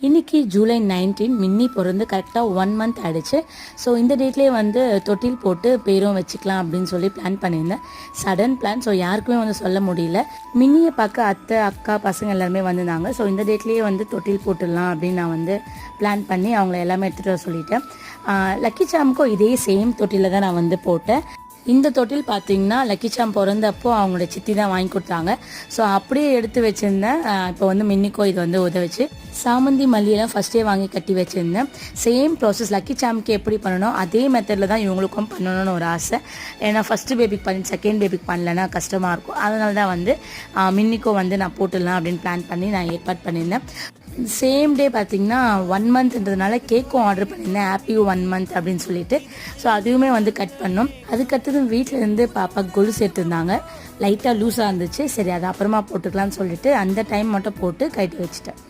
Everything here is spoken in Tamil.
இன்றைக்கி ஜூலை 19 மின்னி பிறந்து கரெக்டாக 1 month ஆகிடுச்சு. ஸோ இந்த டேட்லேயே வந்து தொட்டில் போட்டு பேரும் வச்சுக்கலாம் அப்படின்னு சொல்லி பிளான் பண்ணியிருந்தேன். Sudden plan. ஸோ யாருக்குமே வந்து சொல்ல முடியல. மின்னியை பார்க்க அத்தை அக்கா பசங்க எல்லாருமே வந்திருந்தாங்க. ஸோ இந்த டேட்லேயே வந்து தொட்டில் போட்டுடலாம் அப்படின்னு நான் வந்து பிளான் பண்ணி அவங்கள எல்லாமே எடுத்துகிட்டு வர சொல்லிட்டேன். லக்கி சாமுக்கும் இதே சேம் தொட்டியில் தான் நான் வந்து போட்டேன். இந்த தொட்டில் பார்த்தீங்கன்னா லக்கி சாம் பிறந்தப்போ அவங்களோட சித்தி தான் வாங்கி கொடுத்தாங்க. ஸோ அப்படியே எடுத்து வச்சுருந்தேன். இப்போ வந்து மின்னிக்கோ இது வந்து உதவிச்சு. சாமந்தி மல்லியெல்லாம் ஃபஸ்ட்டே வாங்கி கட்டி வச்சுருந்தேன். சேம் ப்ராசஸ் லக்கி சாமுக்கு எப்படி பண்ணணும் அதே மெத்தடில் தான் இவங்களுக்கும் பண்ணணும்னு ஒரு ஆசை. ஏன்னா ஃபஸ்ட்டு பேபிக்கு பண்ணி செகண்ட் பேபிக்கு பண்ணலன்னா கஷ்டமாக இருக்கும். அதனால தான் வந்து மின்னிக்கோ வந்து நான் போட்டுடலாம் அப்படின்னு பிளான் பண்ணி நான் ஏற்பாடு பண்ணியிருந்தேன். சேம் டே பார்த்திங்கன்னா 1 monthன்றதுனால கேக்கும் ஆர்டர் பண்ணியிருந்தேன். ஹாப்பி 1 month அப்படின்னு சொல்லிட்டு. ஸோ அதுவுமே வந்து கட் பண்ணோம். அதுக்கடுத்தது வீட்டிலேருந்து பாப்பா கொலுசு எடுத்துருந்தாங்க. லைட்டாக லூஸாக இருந்துச்சு. சரி அது அப்புறமா போட்டுக்கலாம்னு சொல்லிட்டு அந்த டைம் மட்டும் போட்டு கட்டி வச்சுட்டேன்.